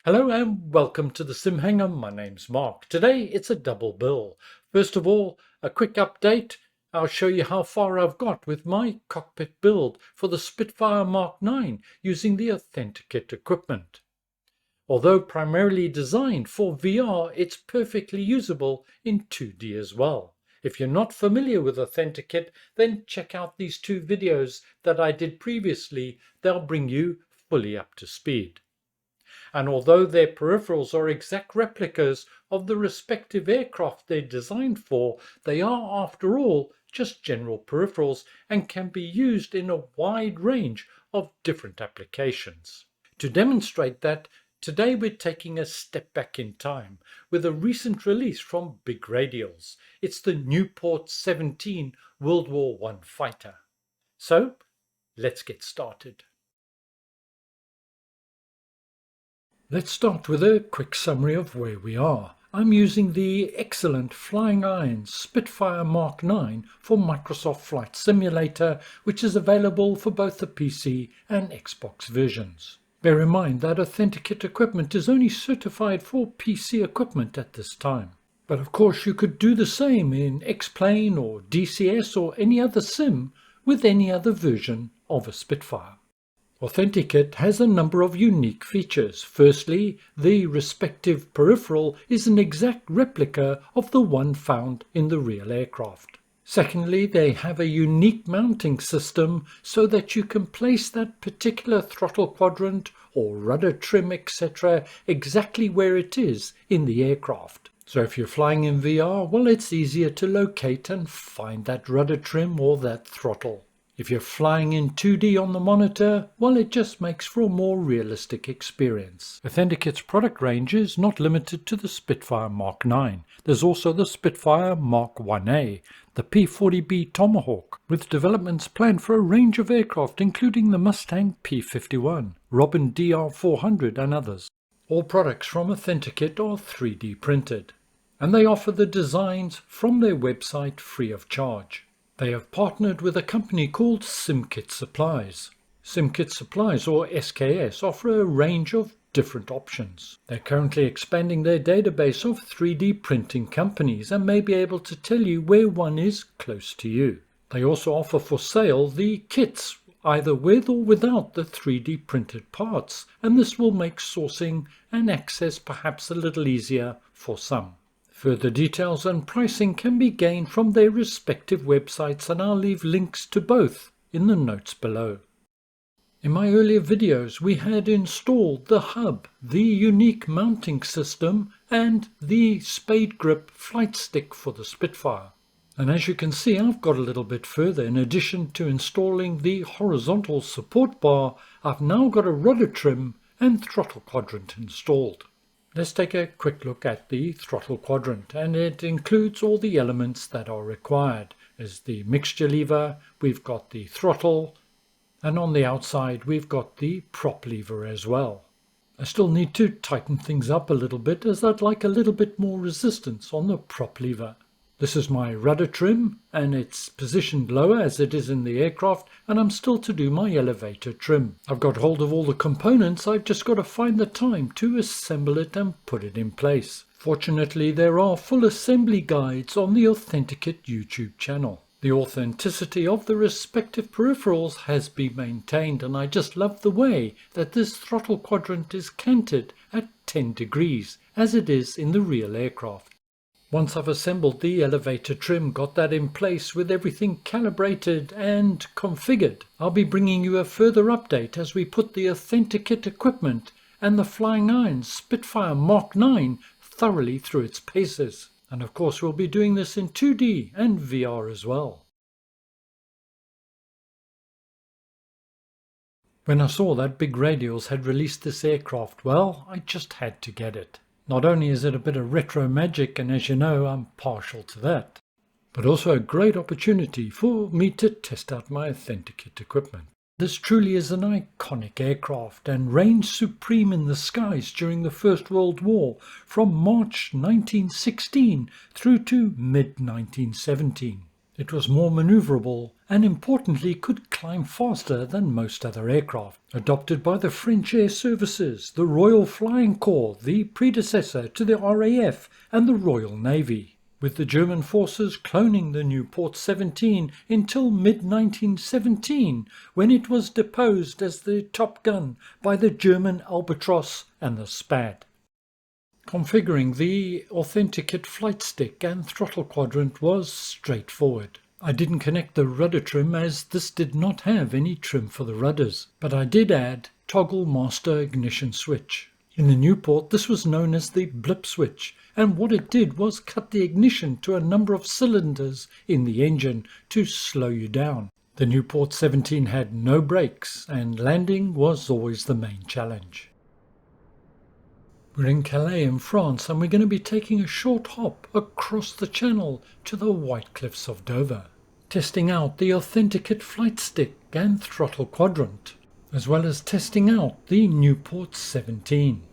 Hello and welcome to the SimHanger. My name's Mark. Today it's a double bill. First of all, a quick update. I'll show you how far I've got with my cockpit build for the Spitfire Mark IX using the Authentikit equipment. Although primarily designed for VR, it's perfectly usable in 2D as well. If you're not familiar with Authentikit, then check out these two videos that I did previously. They'll bring you fully up to speed. And although their peripherals are exact replicas of the respective aircraft they're designed for, they are, after all, just general peripherals and can be used in a wide range of different applications. To demonstrate that, today we're taking a step back in time with a recent release from Big Radials. It's the Nieuport 17 World War I fighter. So, let's get started. Let's start with a quick summary of where we are. I'm using the excellent FlyingIron Spitfire Mk IX for Microsoft Flight Simulator, which is available for both the PC and Xbox versions. Bear in mind that Authentikit equipment is only certified for PC equipment at this time. But of course you could do the same in X-Plane or DCS or any other sim with any other version of a Spitfire. Authentikit has a number of unique features. Firstly, the respective peripheral is an exact replica of the one found in the real aircraft. Secondly, they have a unique mounting system so that you can place that particular throttle quadrant or rudder trim, etc. exactly where it is in the aircraft. So if you're flying in VR, well, it's easier to locate and find that rudder trim or that throttle. If you're flying in 2D on the monitor, well, it just makes for a more realistic experience. Authentikit's product range is not limited to the Spitfire Mark IX. There's also the Spitfire Mark IA, the P-40B Tomahawk, with developments planned for a range of aircraft including the Mustang P-51, Robin DR400 and others. All products from Authentikit are 3D printed, and they offer the designs from their website free of charge. They have partnered with a company called SimKit Supplies. SimKit Supplies, or SKS, offer a range of different options. They're currently expanding their database of 3D printing companies and may be able to tell you where one is close to you. They also offer for sale the kits, either with or without the 3D printed parts, and this will make sourcing and access perhaps a little easier for some. Further details and pricing can be gained from their respective websites, and I'll leave links to both in the notes below. In my earlier videos we had installed the hub, the unique mounting system and the spade grip flight stick for the Spitfire. And as you can see, I've got a little bit further. In addition to installing the horizontal support bar, I've now got a rudder trim and throttle quadrant installed. Let's take a quick look at the throttle quadrant, and it includes all the elements that are required. There's the mixture lever, we've got the throttle, and on the outside we've got the prop lever as well. I still need to tighten things up a little bit, as I'd like a little bit more resistance on the prop lever. This is my rudder trim, and it's positioned lower as it is in the aircraft, and I'm still to do my elevator trim. I've got hold of all the components, I've just got to find the time to assemble it and put it in place. Fortunately, there are full assembly guides on the Authentikit YouTube channel. The authenticity of the respective peripherals has been maintained, and I just love the way that this throttle quadrant is canted at 10 degrees, as it is in the real aircraft. Once I've assembled the elevator trim, got that in place with everything calibrated and configured, I'll be bringing you a further update as we put the Authentikit equipment and the FlyingIron Spitfire Mark IX thoroughly through its paces. And of course we'll be doing this in 2D and VR as well. When I saw that Big Radials had released this aircraft, well, I just had to get it. Not only is it a bit of retro magic, and as you know, I'm partial to that, but also a great opportunity for me to test out my Authentikit equipment. This truly is an iconic aircraft and reigned supreme in the skies during the First World War from March 1916 through to mid-1917. It was more maneuverable and importantly could climb faster than most other aircraft. Adopted by the French Air Services, the Royal Flying Corps, the predecessor to the RAF, and the Royal Navy, with the German forces cloning the Nieuport 17 until mid-1917, when it was deposed as the Top Gun by the German Albatros and the Spad. Configuring the Authentikit flight stick and throttle quadrant was straightforward. I didn't connect the rudder trim as this did not have any trim for the rudders, but I did add toggle master ignition switch. In the Nieuport, this was known as the blip switch, and what it did was cut the ignition to a number of cylinders in the engine to slow you down. The Nieuport 17 had no brakes, and landing was always the main challenge. We're in Calais in France, and we're going to be taking a short hop across the channel to the White Cliffs of Dover, testing out the Authentikit flight stick and throttle quadrant, as well as testing out the Nieuport 17.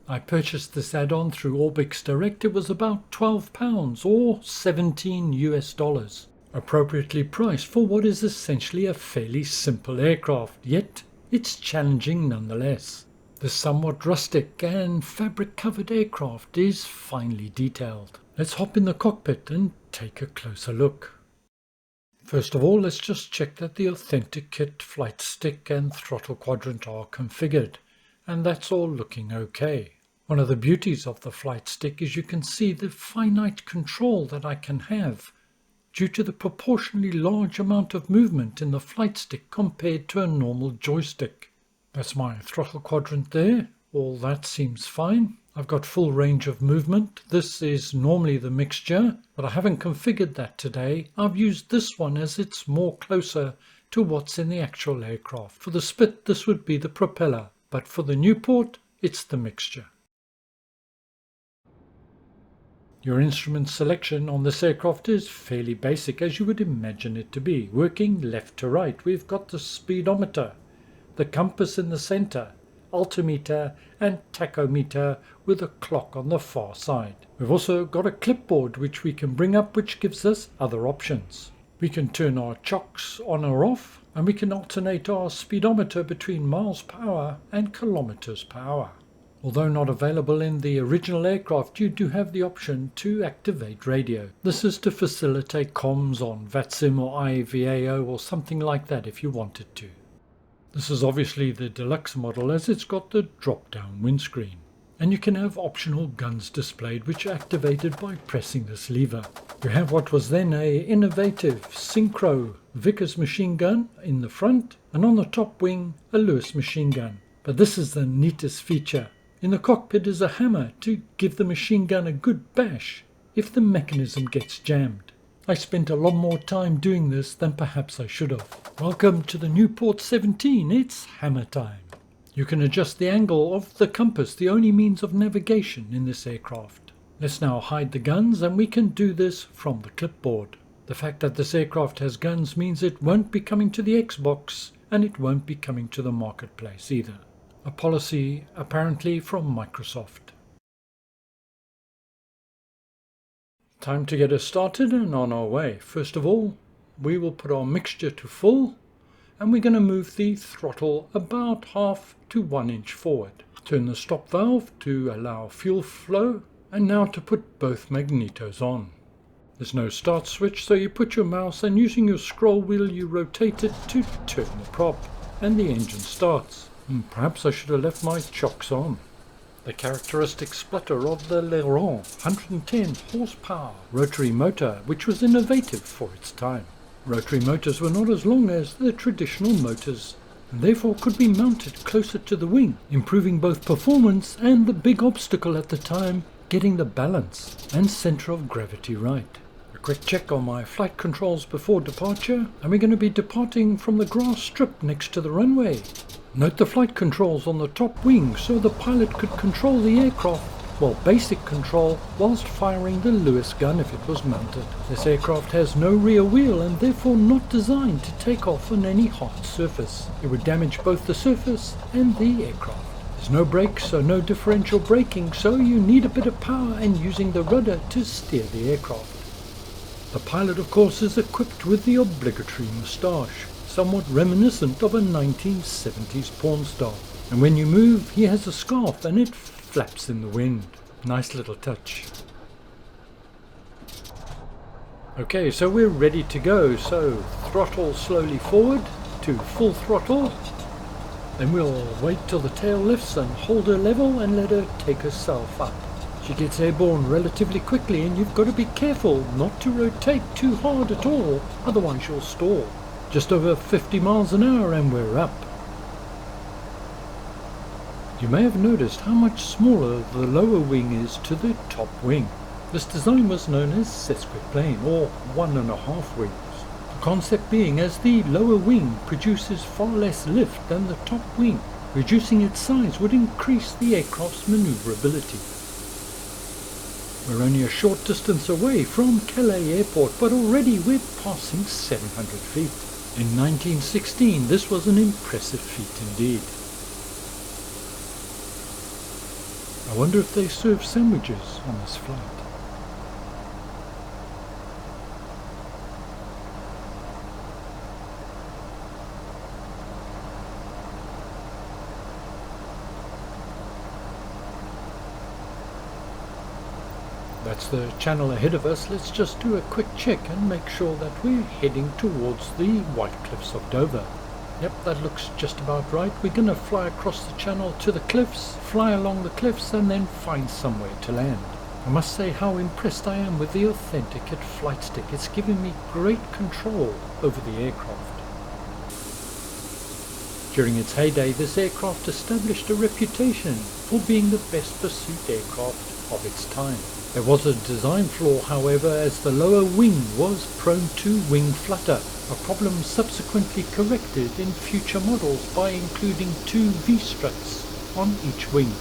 I purchased this add-on through Orbix Direct. It was about £12 or $17 US, appropriately priced for what is essentially a fairly simple aircraft, yet it's challenging nonetheless. The somewhat rustic and fabric-covered aircraft is finely detailed. Let's hop in the cockpit and take a closer look. First of all, let's just check that the Authentikit flight stick and throttle quadrant are configured, and that's all looking okay. One of the beauties of the flight stick is you can see the finite control that I can have due to the proportionally large amount of movement in the flight stick compared to a normal joystick. That's my throttle quadrant there. All that seems fine. I've got full range of movement. This is normally the mixture, but I haven't configured that today. I've used this one as it's more closer to what's in the actual aircraft. For the Spit, this would be the propeller, but for the Nieuport, it's the mixture. Your instrument selection on this aircraft is fairly basic, as you would imagine it to be. Working left to right, we've got the speedometer, the compass in the center, altimeter and tachometer with a clock on the far side. We've also got a clipboard which we can bring up, which gives us other options. We can turn our chocks on or off, and we can alternate our speedometer between miles per hour and kilometers per hour. Although not available in the original aircraft, you do have the option to activate radio. This is to facilitate comms on VATSIM or IVAO or something like that if you wanted to. This is obviously the deluxe model, as it's got the drop-down windscreen. And you can have optional guns displayed, which are activated by pressing this lever. You have what was then a innovative Synchro Vickers machine gun in the front, and on the top wing a Lewis machine gun. But this is the neatest feature. In the cockpit is a hammer to give the machine gun a good bash if the mechanism gets jammed. I spent a lot more time doing this than perhaps I should have. Welcome to the Nieuport 17, it's hammer time. You can adjust the angle of the compass, the only means of navigation in this aircraft. Let's now hide the guns, and we can do this from the clipboard. The fact that this aircraft has guns means it won't be coming to the Xbox, and it won't be coming to the Marketplace either. A policy apparently from Microsoft. Time to get us started and on our way. First of all, we will put our mixture to full, and we're going to move the throttle about 1/2 to 1 inch forward. Turn the stop valve to allow fuel flow, and now to put both magnetos on. There's no start switch, so you put your mouse and using your scroll wheel you rotate it to turn the prop, and the engine starts. Perhaps I should have left my chocks on. The characteristic splutter of the L'Airon 110 horsepower rotary motor, which was innovative for its time. Rotary motors were not as long as the traditional motors, and therefore could be mounted closer to the wing, improving both performance and the big obstacle at the time, getting the balance and center of gravity right. A quick check on my flight controls before departure, and we're going to be departing from the grass strip next to the runway. Note the flight controls on the top wing so the pilot could control the aircraft, well, basic control, whilst firing the Lewis gun if it was mounted. This aircraft has no rear wheel and therefore not designed to take off on any hard surface. It would damage both the surface and the aircraft. There's no brakes, so no differential braking, so you need a bit of power and using the rudder to steer the aircraft. The pilot, of course, is equipped with the obligatory moustache, somewhat reminiscent of a 1970s porn star. And when you move, he has a scarf and it flaps in the wind. Nice little touch. Okay, so we're ready to go. So throttle slowly forward to full throttle. Then we'll wait till the tail lifts and hold her level and let her take herself up. She gets airborne relatively quickly and you've got to be careful not to rotate too hard at all, otherwise you'll stall. Just over 50 miles an hour and we're up. You may have noticed how much smaller the lower wing is to the top wing. This design was known as sesquiplane, or 1.5 wings. The concept being as the lower wing produces far less lift than the top wing, reducing its size would increase the aircraft's maneuverability. We're only a short distance away from Calais airport, but already we're passing 700 feet. In 1916, this was an impressive feat indeed. I wonder if they serve sandwiches on this flight. That's the channel ahead of us. Let's just do a quick check and make sure that we're heading towards the White Cliffs of Dover. Yep, that looks just about right. We're going to fly across the channel to the cliffs, fly along the cliffs and then find somewhere to land. I must say how impressed I am with the Authentikit flight stick. It's giving me great control over the aircraft. During its heyday, this aircraft established a reputation for being the best pursuit aircraft of its time. There was a design flaw, however, as the lower wing was prone to wing flutter, a problem subsequently corrected in future models by including 2 V-struts on each wing.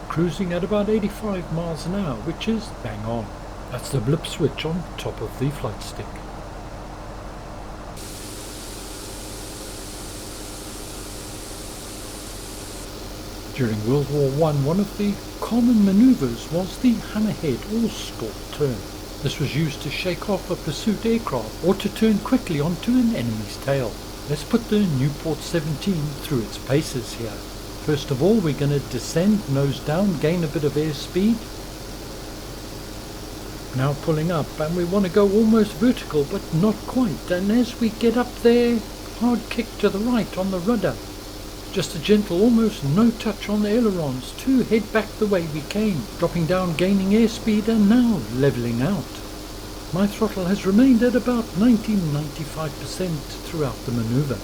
Cruising at about 85 miles an hour, which is bang on. That's the blip switch on top of the flight stick. During World War I, one of the common maneuvers was the hammerhead or stall turn. This was used to shake off a pursuit aircraft or to turn quickly onto an enemy's tail. Let's put the Nieuport 17 through its paces here. First of all, we're going to descend nose down, gain a bit of airspeed. Now pulling up, and we want to go almost vertical but not quite, and as we get up there, hard kick to the right on the rudder. Just a gentle, almost no touch on the ailerons to head back the way we came, dropping down, gaining airspeed and now levelling out. My throttle has remained at about 90-95% throughout the manoeuvre.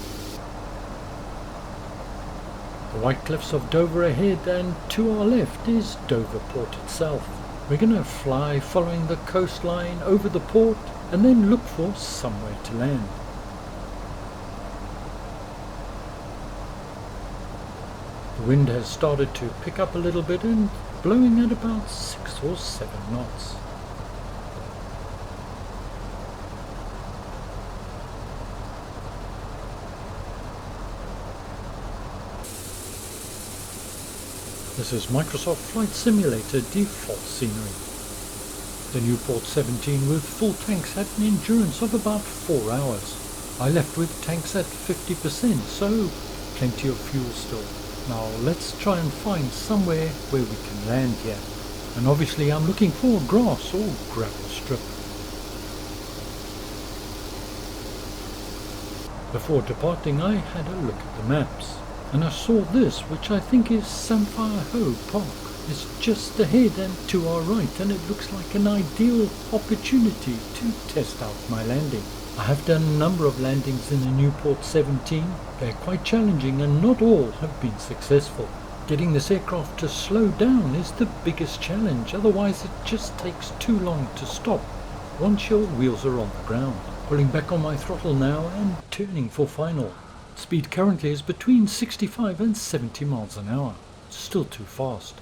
The White Cliffs of Dover ahead, and to our left is Dover port itself. We're going to fly following the coastline over the port and then look for somewhere to land. The wind has started to pick up a little bit and blowing at about 6 or 7 knots. This is Microsoft Flight Simulator default scenery. The Nieuport 17 with full tanks had an endurance of about 4 hours. I left with tanks at 50%, so plenty of fuel still. Now let's try and find somewhere where we can land here. And obviously I'm looking for grass or gravel strip. Before departing I had a look at the maps. And I saw this, which I think is Spitfire Mk Park. It's just ahead and to our right, and it looks like an ideal opportunity to test out my landing. I have done a number of landings in the Nieuport 17. They're quite challenging and not all have been successful. Getting this aircraft to slow down is the biggest challenge, otherwise it just takes too long to stop once your wheels are on the ground. Pulling back on my throttle now and turning for final. Speed currently is between 65 and 70 miles an hour. Still too fast.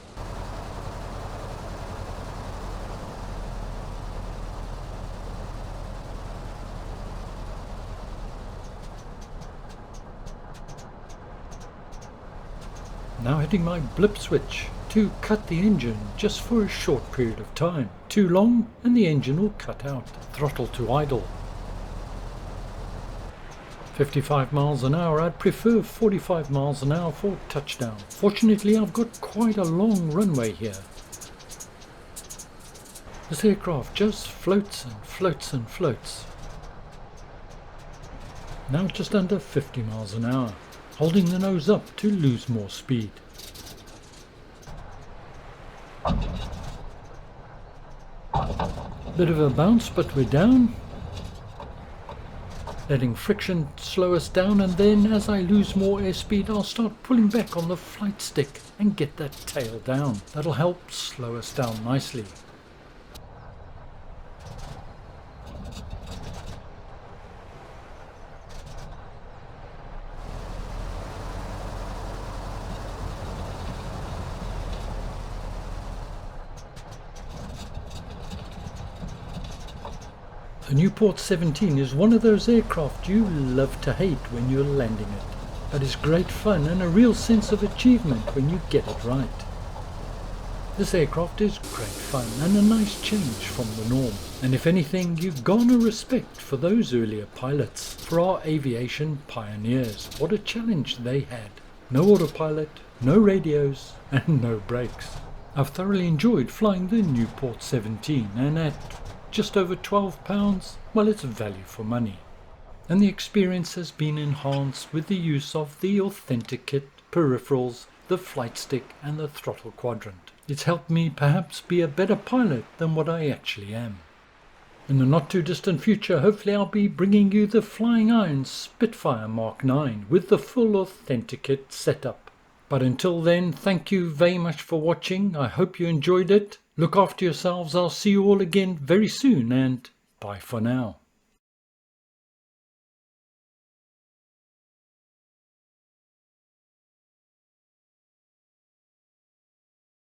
Now hitting my blip switch to cut the engine just for a short period of time. Too long and the engine will cut out. Throttle to idle. 55 miles an hour. I'd prefer 45 miles an hour for touchdown. Fortunately, I've got quite a long runway here. This aircraft just floats and floats and floats. Now just under 50 miles an hour, holding the nose up to lose more speed. Bit of a bounce, but we're down. Letting friction slow us down, and then as I lose more airspeed I'll start pulling back on the flight stick and get that tail down. That'll help slow us down nicely. The Nieuport 17 is one of those aircraft you love to hate when you're landing it, but it's great fun and a real sense of achievement when you get it right. This aircraft is great fun and a nice change from the norm, and if anything you garner respect for those earlier pilots, for our aviation pioneers. What a challenge they had. No autopilot, no radios and no brakes. I've thoroughly enjoyed flying the Nieuport 17, and at just over £12, well, it's value for money. And the experience has been enhanced with the use of the Authentikit peripherals, the flight stick and the throttle quadrant. It's helped me perhaps be a better pilot than what I actually am. In the not too distant future, hopefully I'll be bringing you the FlyingIron Spitfire Mk IX with the full Authentikit setup. But until then, thank you very much for watching. I hope you enjoyed it. Look after yourselves. I'll see you all again very soon, and bye for now.